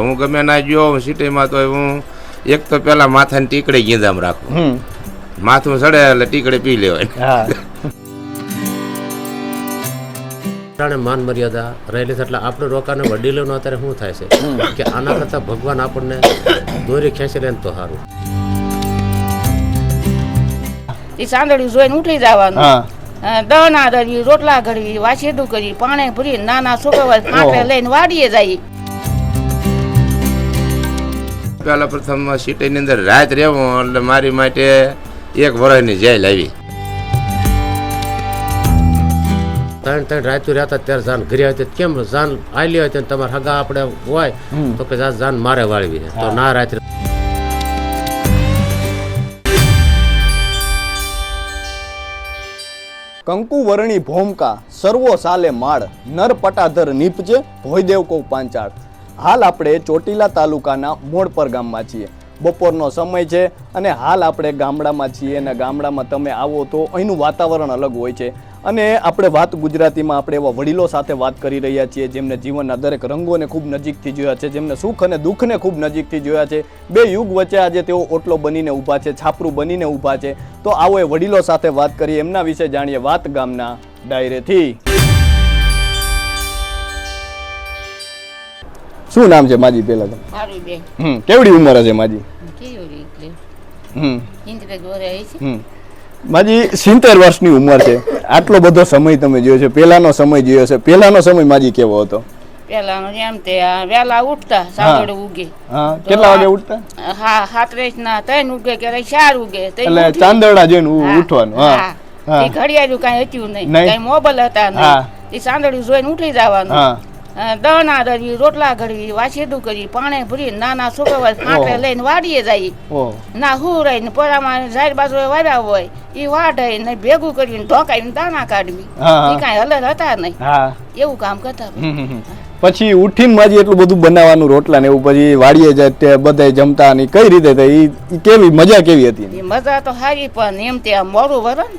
હું ગમે ના ગયો સિટીમાં તો હું એક તો પેલા માથાની ટીકડી ગીંદામ રાખું, માથું સડે એટલે ટીકડી પી લેવાય. માન મર્યાદા રહેલી છે એટલે આપણે રોકાને વડીલોનો અત્યારે શું થાય છે કે આના કરતાં ભગવાન આપણને દોરી ખેંચી લે તો સારું. એ સાંદળ્યું જોઈને ઉઠી જવાનું, દણા દળવી, રોટલા ઘડવી, વાસેદું કરી, પાણી ભરી, નાના છોકરા કાંટે લઈને વાડીએ જાય. પેલા પ્રથમ સિટીની અંદર રાત રહેવું એટલે મારી માટે 1 વર્ષની જેલ આવી. 3 રાતું રહેતા ત્યારે જાન ઘરે આવી કેમ જાન આવેલી હોય તમારે હગા આપણે હોય તો કે જાન મારે વાળવી છે તો ના રાત્રે. કંકુ વરણી ભોમકા સર્વો સાલે માળ નર પટાધર નીપજે ભોયદેવ કો પાંચાળ. હાલ આપણે ચોટીલા તાલુકાના મોડપર ગામમાં છીએ. બપોરનો સમય છે અને હાલ આપણે ગામડામાં છીએ અને ગામડામાં તમે આવો તો અહીંનું વાતાવરણ અલગ હોય છે. અને આપણે વાત ગુજરાતીમાં આપણે એવા વડીલો સાથે વાત કરી રહ્યા છીએ જેમને જીવનના દરેક રંગોને ખૂબ નજીકથી જોયા છે, જેમને સુખ અને દુઃખને ખૂબ નજીકથી જોયા છે. બે યુગ વચ્ચે આજે તેઓ ઓટલો બનીને ઊભા છે, છાપરું બનીને ઊભા છે. તો આવો એ વડીલો સાથે વાત કરીએ, એમના વિશે જાણીએ વાત ગામના ડાયરેથી. શું નામ છે માજી પેલા તો? કેવડી ઉંમર છે માજી? માજી 70 વર્ષની ઉંમર છે. આટલો બધો સમય તમે જોયો છે, પેલાનો સમય જોયો છે. પેલાનો સમય માજી કેવો હતો? પેલાનો એમ તે વેલા ઉઠતા, સાંજોડે ઉગે. કેટલા વાગે ઉઠતા? હા, 7 ના 3 ઉગે કે 4 ઉગે. એટલે ચાંદરડા જોઈને ઉઠવાનું. એ ઘડિયાળું કઈ હતું નહીં, કઈ મોબાઈલ હતા નહીં. એ સાંદળ્યું જોઈને ઉઠી જવાનું, દણા દળવી, રોટલા ઘડવી, વાસેદું કરી, પાણી ભરી, નાના છોકરા કાંટે લઈને વાડીએ જાય. ના હું રહીને પરામાં ઝાડ બાજુ વાર્યા હોય એ વાઢાઈ ને ભેગું કરીને ઢોકાઈને દાણા કાઢવી. એ કઈ હલર હતા નહીં, એવું કામ કરતા. પછી ઉઠીને માજી એટલું બધું બનાવવાનું, રોટલા ને એવું, પછી વાડીએ જાય બધા જમતા ને કઈ રીતે થાય? કેવી મજા કેવી હતી? મજા તો સારી, પણ એમ તે મોડું વરણ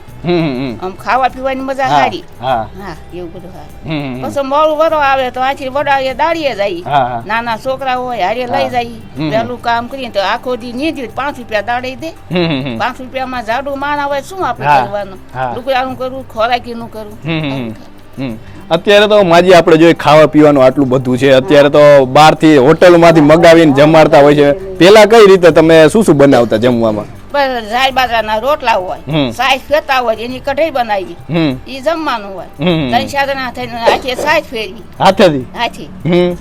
આમ ખાવા પીવાની મજા સારી. હા, એવું બધું સારું. પછી મોડું વરો આવે તો આથી વડાએ દાડીએ જાય, નાના છોકરા હોય હારે લઈ જાય. પેલું કામ કરીને તો આખો દી નીંદ્યું 5 રૂપિયા દાડી દે. 5 રૂપિયામાં જાડું માણા હોય, શું આપણે કરવાનું? લુગડાનું કરવું, ખોરાકીનું કરવું. અત્યારે તો માજી આપણે જોઈએ ખાવા પીવાનું આટલું બધું છે. અત્યારે તો બહારથી હોટલમાંથી મગાવીને જમાડતા હોય છે. પેલા કઈ રીતે તમે શું શું બનાવતા જમવામાં? ઝાડ બાજરાના રોટલા હોય, સાઈઝ ફેરતા હોય, એની કઢાઈ બનાવી, એ જમવાનું હોય. 3-4 જણા થઈને હાથે સાઈઝ ફેરવી, હાથેથી.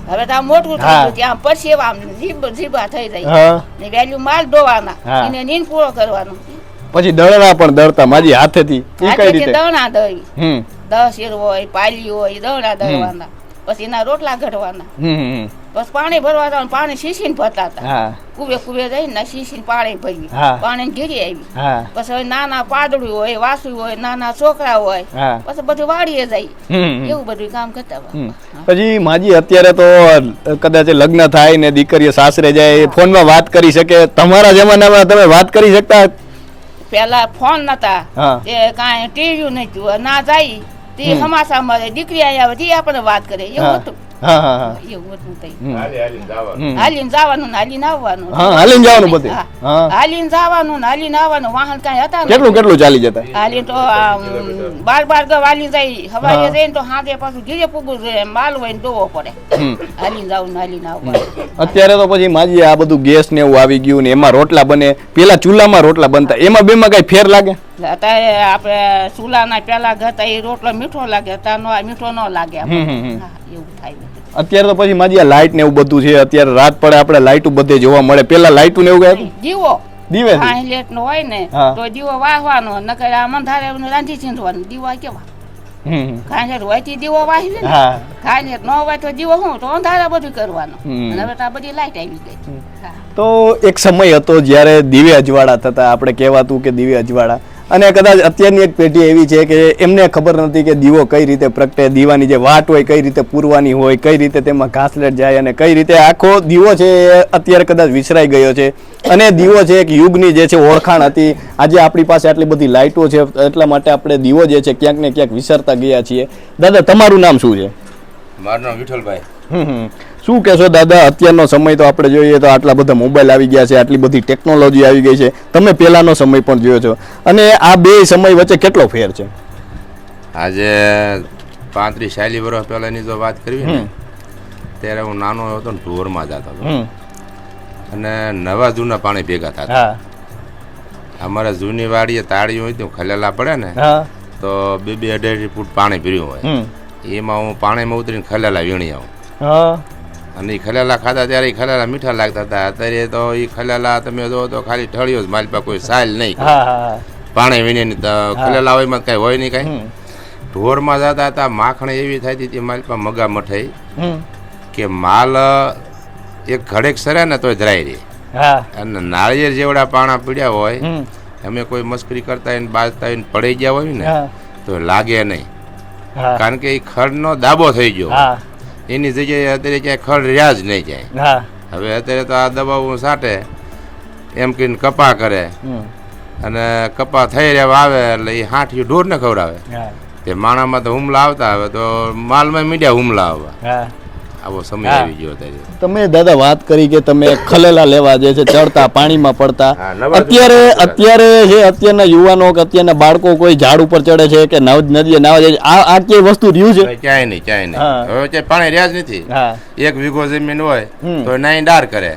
હવે તો મોટું થઈ ગયું, ત્યાં પરસેવા જીભા થઈ જાય. વેલ્યુ માલ ધોવાના, એને નીંદ પૂરો કરવાનો. પછી દળણા પણ દળતા માજી હાથેથી? દળણા દળવી, 10 એર હોય, પાલી હોય, દળણા દળવાના. પછી એના રોટલા ઘડવાના. પછી પાણી ભરવા, પાણી શીશીને ભરતા હતા. કુવે જઈને શીશીને પાણી ભરવી, પાણી ઘેરી આવી. પછી નાના પાદડું હોય, વાસુ હોય, નાના છોકરા હોય, પછી બધું વાડીએ જાય. એવું બધું કામ કરતા. પછી માજી અત્યારે તો કદાચ લગ્ન થાય ને દીકરીઓ સાસરે જાય, ફોનમાં વાત કરી શકે. તમારા જમાનામાં તમે વાત કરી શકતા? પેલા ફોન નતા, કાંઈ ટીવી નતું, ના જાય તે હમાસા મળે, દીકરી આવે તે આપણે વાત કરે, એવું હતું. એવું હતું. હાલીને જવાનું, હાલીને આવવાનું. હાલીને જવાનું બધે? હાલીને જવાનું, હાલીને આવવાનું. વાહન કઈ હતા? કેટલું ચાલી જતા? હાલી તો 12 વાલી જાય, હવારે જઈને તો હાથે પાછું ઘીરે પૂગવું જોઈએ, માલ હોય ને દોવો પડે. હાલીને જવું, હાલીને આવવાનું. અત્યારે તો પછી માજી આ બધું ગેસ ને એવું આવી ગયું ને એમાં રોટલા બને. પેલા ચૂલામાં રોટલા બનતા, એમાં બેમાં કઈ ફેર લાગે? અત્યારે આપણે ચૂલાના પેલા ઘરતા એ રોટલો મીઠો લાગે, અત્યારે મીઠો ન લાગે. એવું થાય. અત્યારે તો પછી માજી લાઈટ ને એવું બધું છે. અત્યારે રાત પડે આપણે લાઈટું બધે જોવા મળે. પેલા લાઈટું ને એવું કઈ દીવો દીવે લેટ નો હોય ને તો દીવો વાહવાનો, નકર આ મંધારે રાંધી છીંધવાનું. દીવા કેવા ખાંજર હોય થી દીવો વાહી ને, ખાંજર ન હોય તો દીવો શું તો અંધારા બધું કરવાનું. હવે તો આ બધી લાઈટ આવી ગઈ. તો એક સમય હતો જ્યારે દીવે અજવાળા થતા, આપણે કહેવાતું કે દીવે અજવાળા. અને કદાચ અત્યારની એક પેઢી એવી છે કે એમને ખબર નથી કે દીવો કઈ રીતે પ્રગટે, દીવાની જે વાટ હોય કઈ રીતે પૂરવાની હોય, કઈ રીતે તેમાં ઘાસલેટ જાય અને કઈ રીતે આખો દીવો છે અત્યારે કદાચ વિસરાઈ ગયો છે. અને દીવો છે એક યુગની જે છે ઓળખાણ હતી. આજે આપણી પાસે આટલી બધી લાઇટો છે એટલા માટે આપણે દીવો જે છે ક્યાંક ને ક્યાંક વિસરતા ગયા છીએ. દાદા તમારું નામ શું છે? મારું નામ વિઠ્ઠલભાઈ. શું કહેશો દાદા, અત્યારનો સમય તો આપણે જોઈએ તો આટલા બધા મોબાઈલ આવી ગયા છે, આટલી બધી ટેકનોલોજી આવી ગઈ છે, તમે પહેલાનો સમય પણ જોયો છો, અને આ બે સમય વચ્ચે કેટલો ફેર છે? આજે 35-40 વર્ષ પહેલાની જો વાત કરવી ને, ત્યારે હું નાનો હતો ને ઢોરમાં જતો હતો અને નવા જૂના પાણી ભેગા થતા. અમારે જૂની વાડીએ તાળીઓ હોય તો ખલેલા પડે ને તો 2-2.5 ફૂટ પાણી ભર્યું હોય, એમાં હું પાણીમાં ઉતરીને ખલેલા વીણી આવું અને એ ખલેલા ખાતા ત્યારે એ ખલેલા મીઠા લાગતા હતા. અત્યારે તો એ ખલેલા તમે જો તો ખાલી ઠળિયો જ, મારી પાસે કોઈ સાલ નહીં, પાણી વીણીને ખલેલા હોય એમાં કઈ હોય નહીં કઈ. ઢોરમાં જતા હતા, માખણ એવી થતી હતી મારી પાસે મગા મઠાઈ કે માલ એક ઘડેક સરે ને તોય ધરાઈ રહી. અને નાળિયેર જેવડા પાણા પીડ્યા હોય, અમે કોઈ મસ્કરી કરતા હોય ને બાજતા હોય ને પડી ગયા હોય ને તો લાગે નહીં, કારણ કે એ ખડનો દાબો થઈ ગયો. એની જગ્યાએ અત્યારે ક્યાંય ખડ રહ્યા જ નહીં જાય. હવે અત્યારે તો આ દબાવું સાટે એમ કહીને કપા કરે અને કપા થઈ રહ્યા આવે એટલે એ હાંઠિયું ઢોરને ખવડાવે. તે માણામાં તો હુમલા આવતા, હવે તો માલમાં મીડિયા હુમલા આવવા. આવો સમય આવી ગયો અત્યારે. તમે દાદા વાત કરી કે તમે ખલેલા લેવા જે છે ચડતા, પાણીમાં પડતા. અત્યારે જે અત્યારના યુવાનો કે અત્યારના બાળકો કોઈ ઝાડ ઉપર ચડે છે કે નદીએ નાવા જાય, આ કઈ વસ્તુ રહ્યું છે? ક્યાંય નહીં, ક્યાંય નહીં. હવે ક્યાંય પાણી રહ્યા જ નથી. 1 વીઘો જમીન હોય તો નાઈ ડાર કરે,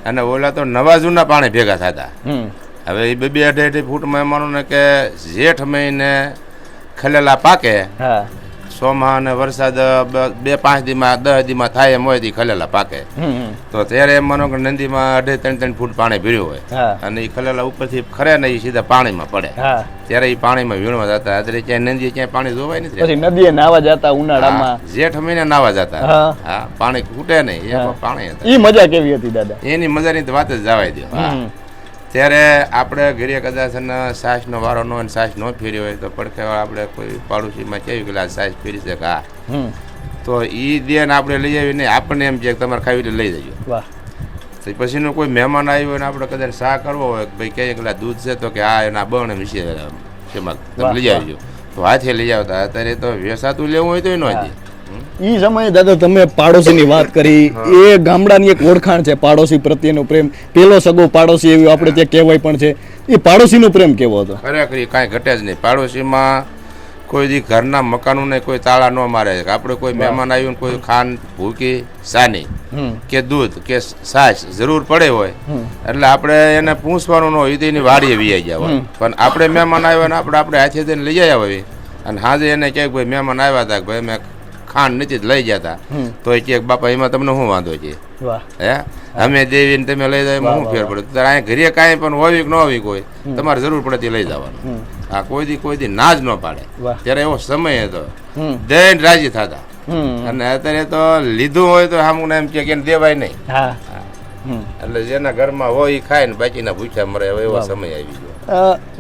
અને ઓલા તો નવા જૂના પાણી ભેગા થતા. હવે એ 2-2.5 ફૂટમાં માનો ને કે જેઠ મહિને ખલેલા પાકે, સોમા અને વરસાદ 2-5 દીમાં 10 દીમાં થાય એમ હોય તો ખલેલા પાકે. તો ત્યારે એમ માનો કે નદીમાં 2.5-3 ફૂટ પાણી ભર્યું હોય અને એ ખલેલા ઉપરથી ખરે ને એ સીધા પાણીમાં પડે, ત્યારે એ પાણીમાં વીણવા જતા. અત્યારે ક્યાંય નદી ક્યાંય પાણી જોવાય નથી. પછી નદીએ નાવા જતા ઉનાળામાં, જેઠ મહિને નાવા જતા. હા, પાણી ખૂટે નહીં એમાં પાણી હતા. એ મજા કેવી હતી દાદા? એની મજાની તો વાત જ જવાય દો. ત્યારે આપણે ઘરે કદાચ સાસનો વારો ન હોય ને સાસ ન ફેરી હોય તો પડખે આપણે કોઈ પાડોશીમાં કહેવું કે આ સાસ ફેરી છે કે તો એ દે ને આપણે લઈ આવીને આપણને એમ છે કે તમારે ખાવી એટલે લઈ જજો. પછીનો કોઈ મહેમાન આવ્યો હોય ને આપણે કદાચ શા કરવો હોય કે ભાઈ કહીએ કે દૂધ છે તો કે આ એના બને મિશી શેમાં તમે લઈ આવજો, તો હાથે લઈ આવતા. અત્યારે તો વેસાતું લેવું હોય તો ન જ. એ સમયે દાદા તમે પાડોશીની વાત કરી, એ ગામડાની એક ઓળખાણ છે પાડોશી પ્રત્યેનો પ્રેમ. પેલો સગો પાડોશી એવું આપણે ત્યાં કહેવાય પણ છે. એ પાડોશીનો પ્રેમ કેવો હતો? ખરેખર કાંઈ ઘટે જ નહીં. પાડોશીમાં કોઈ દી ઘરના મકાનોને કોઈ તાળા ન મારે. આપણે કોઈ મહેમાન આવ્યું ને કોઈ ખાંડ ભૂકી સાની કે દૂધ કે છાશ જરૂર પડે હોય એટલે આપણે એને પૂછવાનું ન હોય, એની વાડીએ વી ગયા હોય. પણ આપણે મહેમાન આવ્યા ને આપણે હાથે જઈને લઈ આવ્યા હોય અને હાજે એને કહે ભાઈ મહેમાન આવ્યા હતા, ભાઈ મેં ખાંડ નથી લઈ જતા, તો એ કે બાપા એમાં તમને શું વાંધો છે? હે, અમે દેવીને તમે લઈ જાય એમાં શું ફેર પડે? તો અહીંયા ઘરે કાંઈ પણ હોવી કે ન હોવી કોઈ તમારે જરૂર પડે તે લઈ જવાનું. હા, કોઈ દી ના જ ન પાડે. ત્યારે એવો સમય હતો, દઈને રાજી થતા. અને અત્યારે તો લીધું હોય તો સામું એમ કે દેવાય નહીં. એટલે જેના ઘરમાં હોય એ ખાય ને બાકીના ભૂખ્યા મરે, એવો સમય આવી ગયો.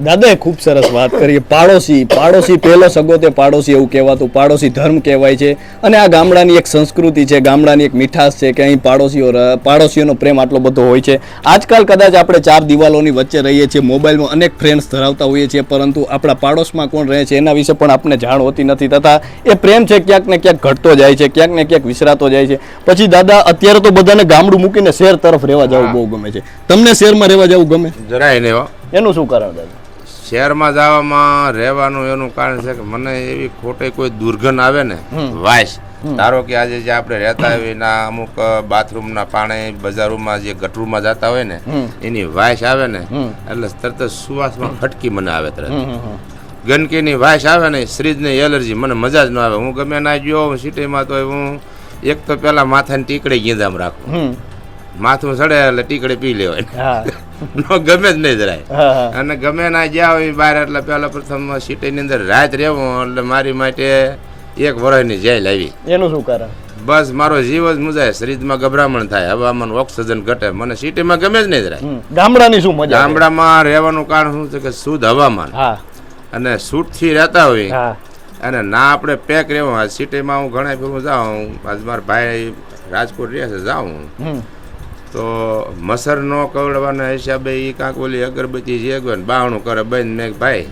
દાદાએ ખૂબ સરસ વાત કરી. પાડોશી પહેલો સગો તે પાડોશી એવું કહેવાતું, પાડોશી ધર્મ કહેવાય છે. અને આ ગામડાની એક સંસ્કૃતિ છે, ગામડાની એક મીઠાશ છે કે અહીં પાડોશીઓનો પ્રેમ આટલો બધો હોય છે. આજકાલ કદાચ આપણે 4 દિવાલોની વચ્ચે રહીએ છીએ, મોબાઈલમાં અનેક ફ્રેન્ડ્સ ધરાવતા હોઈએ છીએ, પરંતુ આપણા પાડોશમાં કોણ રહે છે એના વિશે પણ આપણને જાણ હોતી નથી. તથા એ પ્રેમ છે ક્યાંક ને ક્યાંક ઘટતો જાય છે, ક્યાંક ને ક્યાંક વિસરાતો જાય છે. પછી દાદા અત્યારે તો બધાને ગામડું મૂકીને શહેર તરફ રહેવા જવું બહુ ગમે છે. તમને શહેરમાં રહેવા જવું ગમે? જરાય નહીં. એનું શું કારણ દાદા? શહેરમાં જવામાં રહેવાનું એનું કારણ છે કે મને એવી ખોટે કોઈ દુર્ગંધ આવે ને વાસ. ધારો કે આજે જે આપણે રહેતા હોય એના અમુક બાથરૂમના પાણી બજારોમાં જે ગટરૂમાં જતા હોય ને એની વાસ આવે ને એટલે તરત સુવાસમાં ફટકી મને આવે. તરત ગંદકીની વાસ આવે ને, શરીરની એલર્જી, મને મજા જ ન આવે. હું ગમે ના ગયો સિટીમાં તો હું એક તો પેલા માથાની ટીકડી ગીંદામ રાખું, માથું સડે એટલે ટીકડી પી લેવાય, ગમે જ નહીં જરાય. અને ગમે ના જ્યાં હોય બહાર એટલે પેલા પ્રથમ સિટીની અંદર રાત રહેવું એટલે મારી માટે 1 વર્ષની જેલ આવી. એનું શું કારણ? બસ મારો જીવ જ મુજાય, શરીરમાં ગભરામણ થાય, હવામાન ઓક્સિજન ઘટે, મને સિટીમાં ગમે જ નહીં જરાય. ગામડાની શું મજા? ગામડામાં રહેવાનું કારણ શું છે કે શુદ્ધ હવામાન અને છૂટથી રહેતા હોય અને ના આપણે પેક રહેવું. સિટીમાં હું ઘણા ફેરું જાઉં, આજ મારા ભાઈ રાજકોટ રહે છે, જાઉં તો મસર ન કવડવાના હિસાબે એ કાંક ઓલી અગરબત્તી જે ને બાવણું કરે બંધ. મેં ભાઈ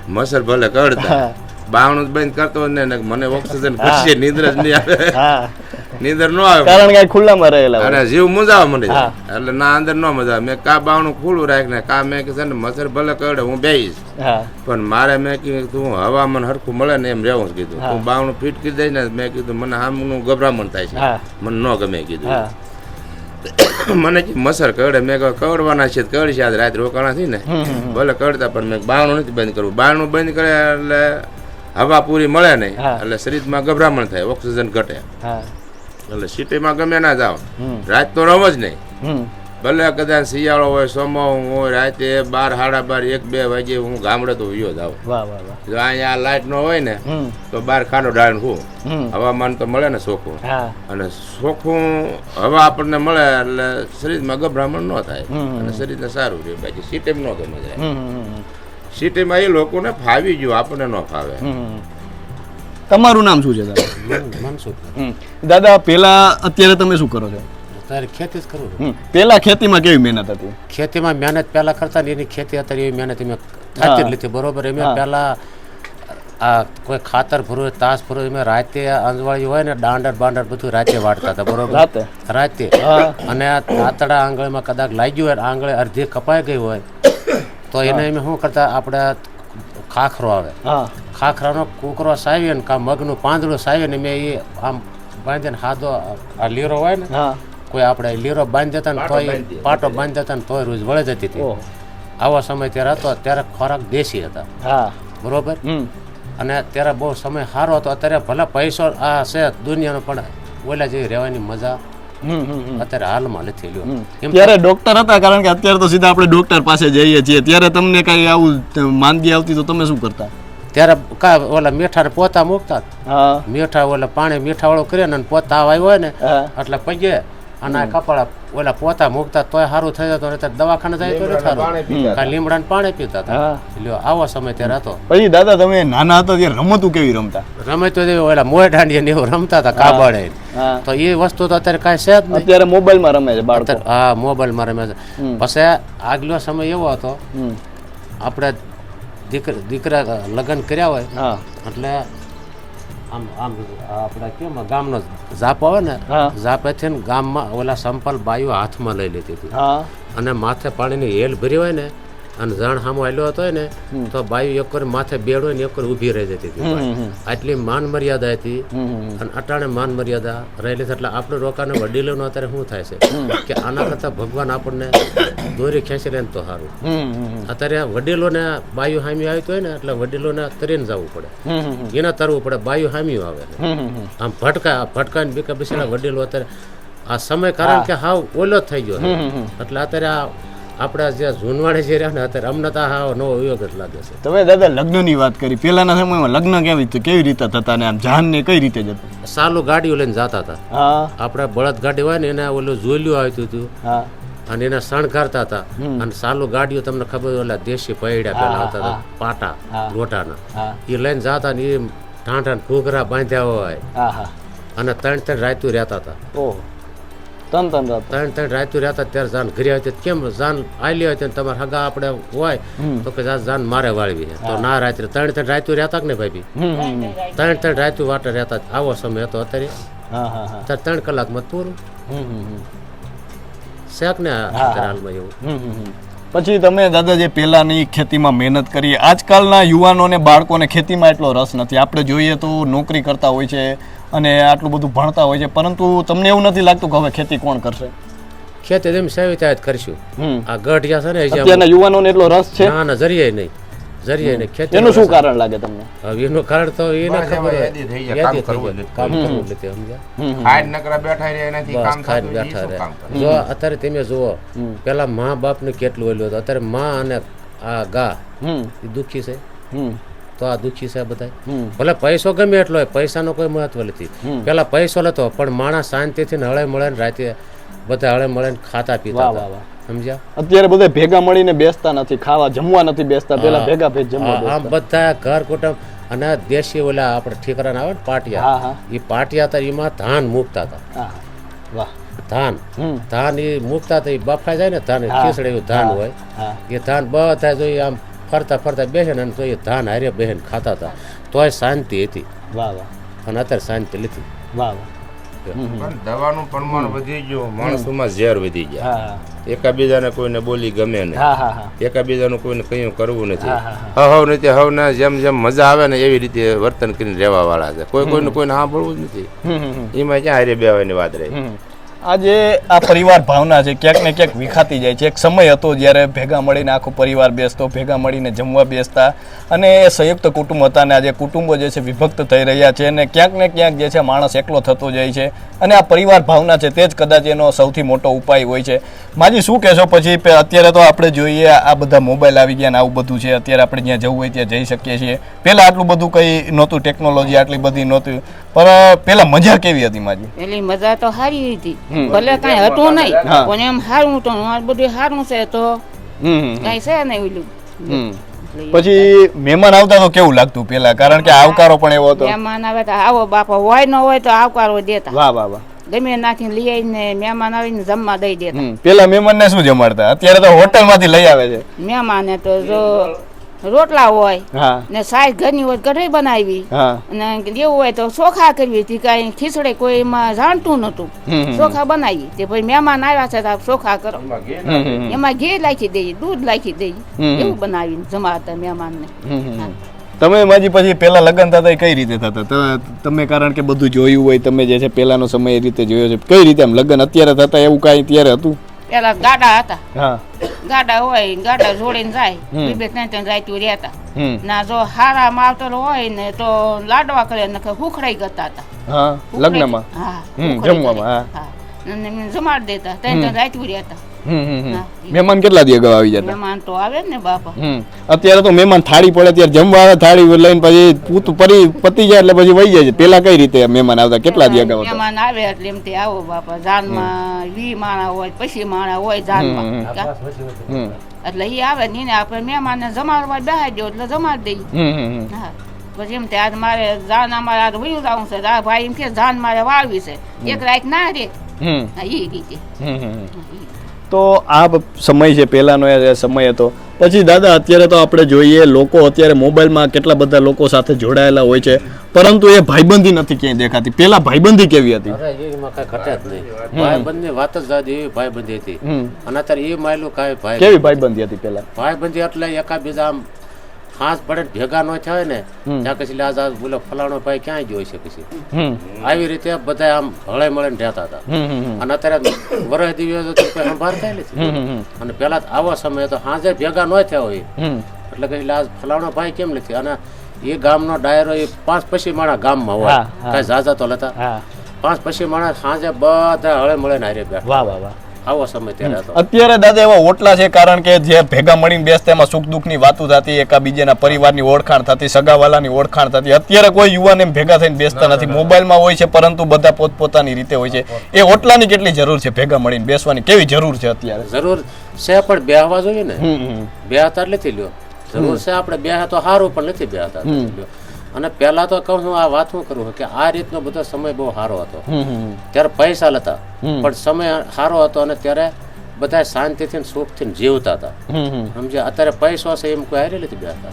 મસર ભલે કવડતા, બાવણું બંધ કરતો ને મને ઓક્સિજન ઘટશે, નિંદ્ર જ નહીં આવે. નીંદર ન આવે કારણ કે ખુલ્લામાં રહેલા હોય. અને જીવ મૂંઝાવા માંડી જાય. એટલે ના અંદર ન મજા આવે. મેં કા બાવણું ખુલ્લું રાખીને કા મેં કીધું ને મચ્છર ભલે કરડે હું બેહીશ, હા પણ મારે મેં કીધું તું હવામાન હરખું મળે ને એમ રહેવું કીધું. તું બાવણું ફીટ કરી દઈ ને મેં કીધું મને આમનું ગભરામણ થાય છે, હા મને ન ગમે કીધું. હા મને મચ્છર કરડે મેં કહ્યું કરડવાના છે કરડી છે આજ રાત રોકાણા થી ને ભલે કરડતા પણ મેં બારણું નથી બંધ કરવું. બારણું બંધ કરે એટલે હવા પૂરી મળે નહીં, એટલે શરીરમાં ગભરામણ થાય, ઓક્સિજન ઘટે. હા એટલે સિટીમાં ગમે ના જાવ રાત તો રમ જ નહીં. ભલે કદાચ શિયાળો હોય સોમાવું હોય રાતે 12, 12:30, 1, 2 વાગે હું ગામડે તો વિયો જાઉં. વાહ વાહ વાહ. જો અહીંયા લાઇટ ન હોય ને તો બહાર ખાનો ડાળ હું હવામાન તો મળે ને ચોખ્ખું, હા અને ચોખ્ખું હવા આપણને મળે એટલે શરીરમાં ગભરામણ ન થાય અને શરીરને સારું રહે. બાકી સિટીમાં ન ગમે જાય. સિટીમાં એ લોકોને ફાવી ગયું, આપણને ન ફાવે. તમારું નામ શું છે દાદા? મનસુખ દાદા પેલા અત્યારે તમે શું કરો છો? અત્યારે ખેતી જ કરું છું. પેલા ખેતીમાં કેવી મહેનત હતી? ખેતીમાં મહેનત પહેલા કરતા ને એની ખેતી અત્યારે એવી મહેનત અમે થતી જ લીધી બરોબર. એમ પહેલા આ કોઈ ખાતર ભરવું તાસ ભરવું એમ રાતે અંજવાળી હોય ને દાંડર બાંડર બધું રાતે વાટતા હતા બરોબર. રાતે અને આ આતડા આંગળીમાં કદાચ લાગ્યું હોય, આંગળી અડધી કપાઈ ગઈ હોય તો એને અમે શું કરતા, આપણે ખાખરો આવે, ખાખરાનો કુકરો સાવીએ ને કા મગનું પાંદડું સાવીએ ને મેં એ આમ બાંધીને હાદો આ લીરો હોય ને કોઈ આપણે લીરો બાંધી દેતા ને તોય પાટો બાંધી દેતા ને તોય રોજ વળે જતી હતી. આવો સમય ત્યારે હતો. ત્યારે ખોરાક દેશી હતા બરોબર. અને ત્યારે બહુ સમય સારો હતો. અત્યારે ભલે પૈસો આ છે દુનિયાનો પણ ઓલા જેવી રહેવાની મજા અત્યારે હાલમાં નથી લ્યો. ત્યારે ડોક્ટર હતા, કારણ કે અત્યારે તો સીધા આપણે ડોક્ટર પાસે જઈએ છીએ. ત્યારે તમને કઈ આવું માંદગી આવતી તો તમે શું કરતા? ત્યારે કા ઓલા મીઠા પોતા મૂકતા, મીઠા ઓલા પાણી મીઠા વાળું કરીએ ને પોતા આવ્યો હોય ને એટલે પગે અને આ કપાળા ઓલા પોતા મૂકતા તોય સારું થઈ જતું. અત્યારે દવાખાને જાય તો નથી સારું. કા લીમડાને પાણી પીતા હતા. લ્યો આવો સમય ત્યારે હતો. પછી દાદા તમે નાના હતા ત્યારે રમતું કેવી રમતા? રમતો ઓલા મોય દાંડિયા ને એવું રમતા હતા કાબડે. તો એ વસ્તુ તો અત્યારે કાંઈ છે જ નહીં. અત્યારે મોબાઈલમાં રમે છે બાળકો. હા મોબાઈલમાં રમે છે. પછી આગલો સમય એવો હતો, આપણે દીકરા લગ્ન કર્યા હોય એટલે આમ આમ આપણે કેમ ગામનો ઝાપ આવે ને, ઝાપેથી ને ગામમાં ઓલા સંપલ બાયું હાથમાં લઈ લેતી હતી અને માથે પાણીની હેલ ભરી હોય ને અને જણ સામો આવેલો હતો ને તો બાયું એક વાર માથે બેડ હોય ને એક વાર ઊભી રહી જતી હતી. આટલી માન મર્યાદા હતી અને અટાણે માન મર્યાદા રહેલી છે. એટલે આપણે રોકાને વડીલોનો અત્યારે શું થાય છે કે આના કરતાં ભગવાન આપણને દોરી ખેંચી લે ને તો સારું. અત્યારે વડીલોને બાયું હામી આવી હોય ને એટલે વડીલોને તરીને જવું પડે, એને તરવું પડે. બાયું હામ્યું આવે આમ ભટકાઈને બીકા બેસીને વડીલો અત્યારે આ સમય કારણ કે હાવ ઓલો જ થઈ ગયો. એટલે અત્યારે આ આપણા જે જૂનવાડે જે રહ્યા ને અત્યારે અમને તો હાવ નવો ઉપયોગ જ લાગે છે. તમે દાદા લગ્નની વાત કરી. પહેલાના સમયમાં લગ્ન કેવી રીતે થતા ને આમ જાન ને કઈ રીતે જતા? સાલું ગાડીઓ લઈને જતા હતા. આપણે બળદ ગાડી હોય ને એને ઓલું જોયલું આવતું હતું અને એને શણગારતા હતા. અને સાલું ગાડીઓ તમને ખબર ઓલા દેશી પૈડા પેલા આવતા હતા પાટા લોટાના, એ લઈને જતા ને એ ઢાંઢા ઘૂઘરા બાંધ્યા હોય અને 3 રાતું રહેતા હતા. ત્રણ રાતું રહેતા ત્યારે જાન ઘરે આવી કેમ જાન આલી હોય તમારે હગા આપણે હોય તો કે જાન મારે વાળવી છે તો ના રાત્રે 3 રાતું રહેતા કે ને ભાઈ? 3 રાતું વાટે રહેતા. આવો સમય હતો. અત્યારે 3 કલાકમાં પૂરું શેક ને હાલમાં એવું. પછી તમે દાદા જે પહેલાની ખેતીમાં મહેનત કરી, આજકાલના યુવાનોને બાળકોને ખેતીમાં એટલો રસ નથી. આપણે જોઈએ તો નોકરી કરતા હોય છે અને આટલું બધું ભણતા હોય છે, પરંતુ તમને એવું નથી લાગતું કે હવે ખેતી કોણ કરશે? ખેતી એમ સેવી ત્યાં જ કરશું. આ ગઢિયા છે ને અત્યારના યુવાનોને એટલો રસ છે? ના જરીએ નહીં. ખેતી એનું શું કારણ લાગે તમને? હવે એનું કારણ તો એને ખબર કામ કરવું નથી. જો અત્યારે તમે જુઓ પેલા મા બાપ ને કેટલું ઓલું હતું, અત્યારે મા અને આ ગા એ દુઃખી છે. તો આ દુઃખી છે બધા. ભલે પૈસો ગમે એટલો હોય, પૈસાનો કોઈ મહત્વ નથી. પેલા પૈસો લેતો પણ માણસ શાંતિથી હળે મળે ને રાતે બધા હળે મળે ને ખાતા પીતા સમજ્યા. અત્યારે બધા ભેગા મળીને બેસતા નથી, ખાવા જમવા નથી બેસતા. પેલા ભેગા જમવા આમ બધા ઘર કુટુંબ. અને દેશી ઓલા આપણે ઠીકરા આવે ને પાટિયા, એ પાટિયા હતા એમાં ધાન મૂકતા હતા. ધાન એ મૂકતા હતા, એ બફાઈ જાય ને ધાન ખીસડે એવું ધાન હોય એ ધાન બધા જો આમ ફરતા ફરતા બેસે ને તો એ ધાન હારે બેસીને ખાતા હતા. તોય શાંતિ હતી. અને અત્યારે શાંતિ નથી. પણ દવાનું પ્રમાણ વધી ગયું, માણસોમાં ઝેર વધી ગયા, હા એકાબીજાને કોઈને બોલી ગમે નહીં, હા હા એકાબીજાનું કોઈને કયું કરવું નથી, હવ નથી હવને જેમ જેમ મજા આવે ને એવી રીતે વર્તન કરીને રહેવા વાળા છે, કોઈનું કોઈને સાંભળવું જ નથી, એમાં ક્યાં હારે બેવાની વાત રહી. આજે આ પરિવાર ભાવના છે ક્યાંક ને ક્યાંક વિખાતી જાય છે. એક સમય હતો જ્યારે ભેગા મળીને આખો પરિવાર બેસતો, ભેગા મળીને જમવા બેસતા, અને એ સંયુક્ત કુટુંબ હતા, ને આજે કુટુંબો જે છે વિભક્ત થઈ રહ્યા છે, અને ક્યાંક ને ક્યાંક જે છે માણસ એકલો થતો જાય છે, અને આ પરિવાર ભાવના છે તે જ કદાચ એનો સૌથી મોટો ઉપાય હોય છે. માજી શું કહેશો? પછી અત્યારે તો આપણે જોઈએ આ બધા મોબાઈલ આવી ગયા ને આવું બધું છે, અત્યારે આપણે જ્યાં જવું હોય ત્યાં જઈ શકીએ છીએ. પહેલાં આટલું બધું કંઈ નહોતું, ટેકનોલોજી આટલી બધી નહોતી, પણ પહેલાં મજા કેવી હતી માજી? પેલી મજા તો સારી હતી, ભલે કઈ હતું નહીં પણ એમ સારું હતું, બધું સારું છે તો કઈ છે નહીં ઓલું. પછી મહેમાન આવતા તો કેવું લાગતું પેલા? કારણ કે આવકારો પણ એવો હતો. મહેમાન આવે તો આવો બાપા, હોય ન હોય તો આવકારો દેતા. વાહ વાહ વાહ. ગમે નાખીને લઈ આવીને મહેમાન આવીને જમવા દઈ દેતા. પેલા મહેમાન ને શું જમાડતા? અત્યારે તો હોટલ માંથી લઈ આવે છે મહેમાને તો જો રોટલા હોય ને સાસ ઘરની હોય ઘરે બનાવી, અને જેવું હોય તો ચોખા કરવી હતી, કઈ ખીચડે કોઈ એમાં જાણતું નતું, ચોખા બનાવી તે પછી મહેમાન આવ્યા છે તો ચોખા કરો, એમાં ઘી નાખી દઈએ, દૂધ નાખી દઈએ, એવું બનાવીને જમાડતા મહેમાન ને. તમે માજી પછી પેલા લગ્ન થતા કઈ રીતે થતા તમે? કારણ કે બધું જોયું હોય તમે, જે છે પેલાનો સમય એ રીતે જોયો છે, કઈ રીતે આમ લગ્ન અત્યારે થતા એવું કઈ ત્યારે હતું? પેલા ગાડા હતા, ગાડા હોય, ગાડા જોડીને જાય, બે ત્રણ ત્રણ રાયતું રહેતા ના. જો હારા માવતર હોય ને તો લાડવા કરે ને હુખડાઈ કરતા હતા લગ્નમાં, જમવામાં જમાડી દેતા, ત્રણ ત્રણ રાયતું રહેતા. મહેમાન કેટલા દી અગાઉ આવી જતા? મહેમાન તો આવે ને બાપા. અત્યારે તો મહેમાન થાળી પડે ત્યારે જમવા આવે, થાળી લઈને પછી પતી જાય એટલે પછી વહી જાય છે. પેલા કઈ રીતે મહેમાન આવતા? કેટલા દી અગાઉ મહેમાન આવે એટલે એમ તે આવો બાપા, જાનમાં 20 માણા હોય, પછી માણા હોય જાનમાં, એટલે એ આવે ને એને આપણે મહેમાનને જમાડવા બેહાડી દો એટલે જમાડી દઈએ. હા પછી એમ તે આજ મારે જાન, અમારે આજ વયું જવું છે, આ ભાઈ એમ કે જાન મારે વાળવી છે, એક રાત ના રે, એ રીતે. તો આ સમય છે પહેલાનો એ સમય હતો. પછી દાદા અત્યારે તો આપણે જોઈએ લોકો અત્યારે મોબાઈલમાં કેટલા બધા લોકો સાથે જોડાયેલા હોય છે, પરંતુ એ ભાઈબંધી નથી ક્યાંય દેખાતી. પેલા ભાઈબંધી કેવી હતી? એમાં કઈ ઘટે જ નહીં, ભાઈબંધની વાત જ જાદી એવી ભાઈબંધી હતી. અને અત્યારે એ માયલું કાંઈ ભાઈ કેવી ભાઈબંધી હતી પેલા? ભાઈબંધી એટલે એકાબીજા આમ હાથ પડે ભેગા ન થાય ને ત્યાં પછી આજ બોલો ફલાણો ભાઈ ક્યાંય જોઈ શકે છે, આવી રીતે બધા આમ હળે મળે ને રહેતા હતા. અને અત્યારે વરસ દિવસ કોઈ સંભાળતા નથી. અને પેલા આવો સમય તો હાજે ભેગા ન થયા હોય એટલે કે આજ ફલાણો ભાઈ કેમ નથી. અને એ ગામનો ડાયરો એ 5 પછી માણા ગામમાં હોય, કઈ ઝાઝા તો લેતા 5 પછી માણા સાંજે બધા હળે મળે ને હારે બેઠા. વાહ વાહ વાહ. આવો સમય ત્યારે હતો. અત્યારે દાદા એવા ઓટલા છે, કારણ કે જે ભેગા મળીને બેસતા એમાં સુખ દુઃખની વાતો થતી, એકાબીજાના પરિવારની ઓળખાણ થતી, સગાવાલાની ઓળખાણ થતી. અત્યારે કોઈ યુવાન એમ ભેગા થઈને બેસતા નથી, મોબાઈલમાં હોય છે, પરંતુ બધા પોતપોતાની રીતે હોય છે. એ ઓટલાની કેટલી જરૂર છે? ભેગા મળીને બેસવાની કેવી જરૂર છે અત્યારે? જરૂર છે પણ બેહવા જોઈએ ને, બેહતા નથી લ્યો. જરૂર છે આપણે બેહા તો સારું, પણ નથી બેહતા. અને પહેલા તો કહું છું, આ વાત શું કરું કે આ રીતનો બધો સમય બહુ સારો હતો. ત્યારે પૈસા લેતા પણ સમય સારો હતો, અને ત્યારે બધા શાંતિથી સુખથી જીવતા હતા. સમજ્યા? અત્યારે પૈસો છે એમ કોઈ હારે નથી બેસતા,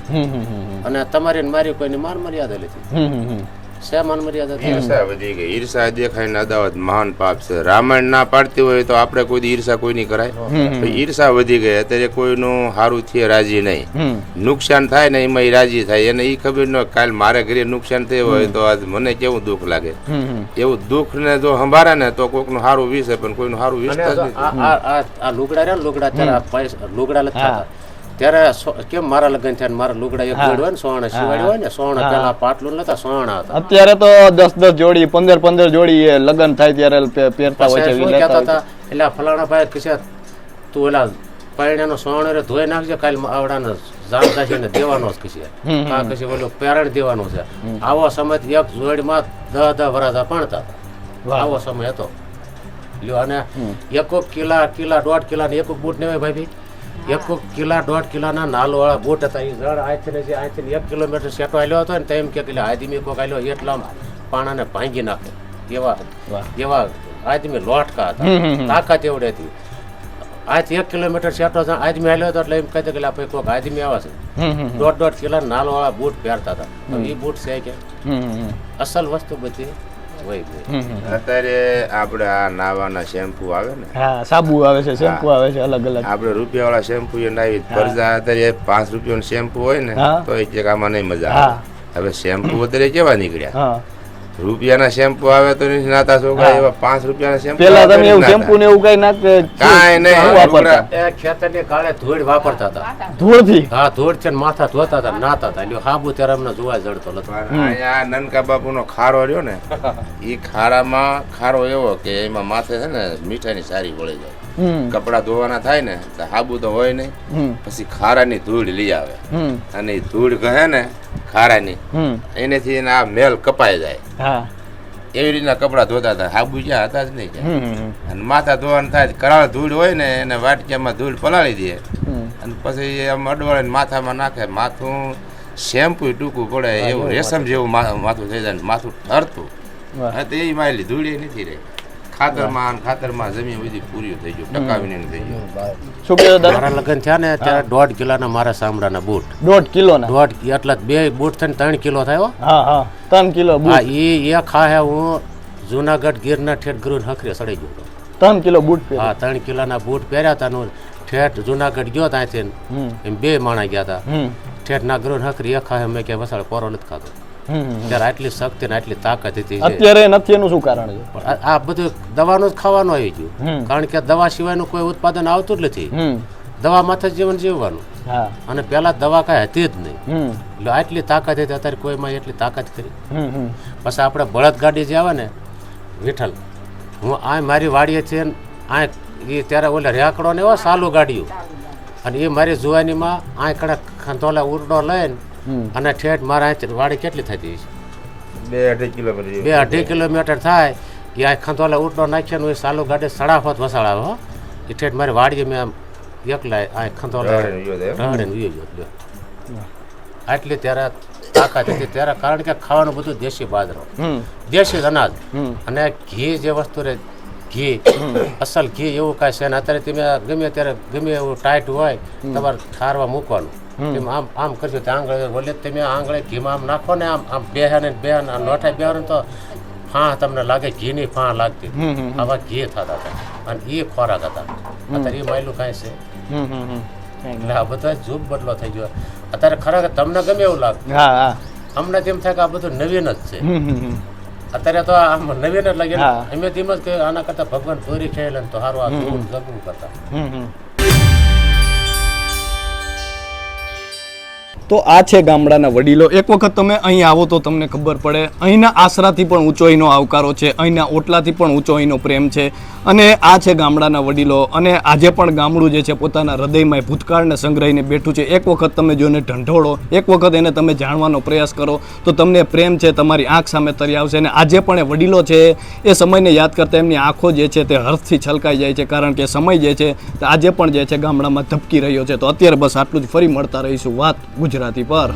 અને તમારી મારી કોઈની માર મર્યાદા નથી. ઈર્ષા વધી ગઈ, ઈર્ષા દેખાય અદાવત મહાન પાપ છે. રામાયણ ના પાડતી હોય તો આપણે કોઈ ઈર્ષા કોઈની કરાય? ઈર્ષા વધી ગઈ. અત્યારે કોઈનું સારું થયે રાજી નહીં, નુકસાન થાય ને એમાં રાજી થાય. એને એ ખબર ન કાલ મારે ઘરે નુકસાન થયું હોય તો આજ મને કેવું દુઃખ લાગે. એવું દુઃખ ને જો સંભાળે ને તો કોઈકનું સારું વિશે, પણ કોઈનું સારું વિશે આ લુગડા રહ્યા ને, લુગડા ત્યારે લુગડા લખતા ત્યારે કેમ મારા લગ્ન થયા મારા લુગડા એક જોડ હોય ને, સોણા સિવાડી હોય ને, સોણા પેલા પાટલું નતા, સોણા હતા. અત્યારે તો 10 જોડી 15 જોડી લગ્ન થાય ત્યારે પહેરતા હોય છે. એટલે ફલાણા ભાઈ કશે તું એલા પાયણાનો સોણ રે ધોઈ નાખજે, કાલ આવડાને જાણ કાશી ને દેવાનો જ કશે, આ કશે ઓલું પેરણ દેવાનું છે. આવો સમય એક જોડીમાં 10 વરાજા પાણતા હતા. આવો સમય હતો. અને એક કિલા 1.5 કિલા ને એક બૂટ ને હોય ભાઈ, 1 કિલા 1.5 કિલાના નાલો વાળા બૂટ હતા. એ જળ અહીંથી 1 કિલોમીટર સેટો આલ્યો હતો ને તેમ કે આદમી કોક આલ્યો એટલા પાણાને ભાંગી નાખે એવા આદમી લોટકા હતા, તાકાત એવડી હતી. આજથી 1 કિલોમીટર સેટો આદમી આલ્યો હતો એટલે એમ કહી દે કે કોઈક આદમી આવે છે. 1.5 કિલા નાલો વાળા બૂટ પહેરતા હતા. એ બૂટ છે કે અસલ વસ્તુ બધી અત્યારે આપણે આ નાવાના શેમ્પુ આવે ને, હા સાબુ આવે છે, શેમ્પુ આવે છે અલગ અલગ. આપણે રૂપિયાવાળા શેમ્પુ એ નાવી પરજા અત્યારે 5 રૂપિયાનું શેમ્પુ હોય ને તો એ કે આમાં નહીં મજા આવે. હવે શેમ્પુ અત્યારે કેવા નીકળ્યા, રૂપિયાના શેમ્પુ આવે તો નથી નાતા છોકરા, એવા 5 રૂપિયાના શેમ્પુ. પેલા તમે એવું શેમ્પુ ને એવું કઈ નાખે કાંઈ નહીં વાપરતા. એ ખેતરની કાળે ધૂળ વાપરતા હતા, ધૂળથી. હા ધૂળ છે ને માથા ધોતા હતા, નાતા હતા. એટલે હાબુ ત્યારે અમને જોવા જડતો નથી. અહીંયા નનકા બાપુનો ખારો રહ્યો ને, એ ખારામાં ખારો એવો કે એમાં માથે છે ને મીઠાની સારી વળી જાય. કપડા ધોવાના થાય ને તો હાબુ તો હોય નહીં, પછી ખારાની ધૂળ લઈ આવે અને એ ધૂળ કહે ને ખારાની, એનેથી એને આ મેલ કપાઈ જાય. એવી રીતના કપડા ધોતા હતા, હાબુ જ્યાં હતા જ નહીં ક્યાં. અને માથા ધોવાનું થાય, કરાળ ધૂળ હોય ને એને વાટકીયામાં ધૂળ પલાળી દે અને પછી આમ અડવાળીને માથામાં નાખે. માથું શેમ્પુ ટૂંકું પડે એવું રેશમ જેવું માથું થઈ જાય, માથું ઠરતું. તો એ માયલી ધૂળ નથી રહી. ખાતરમાં જમીન બધી પૂરી થઈ ગયું, ટકાવીને થઈ ગયું. શું કહ્યું દાદા? મારા લગ્ન થયા ને ત્યારે 1.5 કિલોના મારા સાંભળાના બૂટ. 1.5 કિલોના? 1.5 એટલે 2 બૂટ થઈને 3 કિલો થયો. હા હા 3 કિલો બૂટ. હા એ ખાહે હું જુનાગઢ ગીરના ઠેઠ ગુરુ હખરે સડી ગયો. 3 કિલો બૂટ પહેર્યા? હા 3 કિલોના બૂટ પહેર્યા હતા. ઠેઠ જુનાગઢ ગયો ત્યાંથી એમ 2 માણા ગયા હતા. ઠેઠ ના ગુરુ હખરી એ ખાહે મેં કે વસાડે કોરો નથી ખાતો. ત્યારે આટલી શક્તિ ને આટલી તાકાત હતી. અત્યારે નથી, એનું શું કારણ છે? આ બધું દવાનું જ ખાવાનું આવી ગયું, કારણ કે દવા સિવાયનું કોઈ ઉત્પાદન આવતું જ નથી. દવા માથે જીવન જીવવાનું, અને પેલા દવા કઈ હતી જ નહીં. એટલે આટલી તાકાત હતી, અત્યારે કોઈમાં એટલી તાકાત કરી. પછી આપણે બળદગાડી જે આવે ને વિઠ્ઠલ, હું આ મારી વાડીએ છે આ એ ત્યારે ઓલે રેકડો ને એવો સાલું ગાડીઓ, અને એ મારી જુવાનીમાં આ કડક ખંતોલા ઉરડો લઈને અને ઠેઠ મારા વાડી કેટલી થતી છે? 2-2.5 કિલોમીટર થાય. એ આ ખંતોલા ઉરડો નાખ્યા એ સાલું ગાડી સડાફત વસાડાવે. હો એ ઠેઠ મારી વાડીએ મેં આમ એકલા આ ખંતોલા ઢળીને વીયો ગયો. આટલી ત્યારે તાકાત હતી ત્યારે, કારણ કે ખાવાનું બધું દેશી બાજરો, દેશી અનાજ અને ઘી જે વસ્તુ રહે, ઘી અસલ ઘી એવું કાંઈ છે ને. અત્યારે તમે ગમે ત્યારે ગમે એવું ટાઈટ હોય તમારે ઠારવા મૂકવાનું, આમ આમ કરશો તો આંગળે બોલે તમે આંગળે ઘીમાં આમ નાખો ને, આમ આમ બેહે નોઠા બેહાર તો ફાં તમને લાગે, ઘીની ફાં લાગતી. આવા ઘી થતા હતા અને એ ખોરાક હતા. અત્યારે એ માયલું કાંઈ છે? એટલે આ બધા જુગ બદલો થઈ ગયો. અત્યારે ખરેખર તમને ગમે એવું લાગે, અમને તેમ થાય કે આ બધું નવીન જ છે. અત્યારે તો આમ નવીન જ લાગે. અમે તેમ જ કે આના કરતા ભગવાન ચોરી ખેલે તો સારું આ જગવું કરતા. તો આ છે ગામડાના વડીલો. એક વખત તમે અહીં આવો તો તમને ખબર પડે, અહીંના આશરાથી પણ ઊંચો અહીંનો આવકારો છે, અહીંના ઓટલાથી પણ ઊંચો અહીંનો પ્રેમ છે. અને આ છે ગામડાના વડીલો. અને આજે પણ ગામડું જે છે પોતાના હૃદયમાં ભૂતકાળને સંગ્રહીને બેઠું છે. એક વખત તમે જોને ઢંઢોળો, એક વખત એને તમે જાણવાનો પ્રયાસ કરો તો તમને પ્રેમ છે તમારી આંખ સામે તરી આવશે. અને આજે પણ એ વડીલો છે એ સમયને યાદ કરતાં એમની આંખો જે છે તે હર્ષથી છલકાઈ જાય છે, કારણ કે સમય જે છે તે આજે પણ જે છે ગામડામાં ધબકી રહ્યો છે. તો અત્યારે બસ આટલું જ. ફરી મળતા રહીશું વાત ગુજરાતી પર.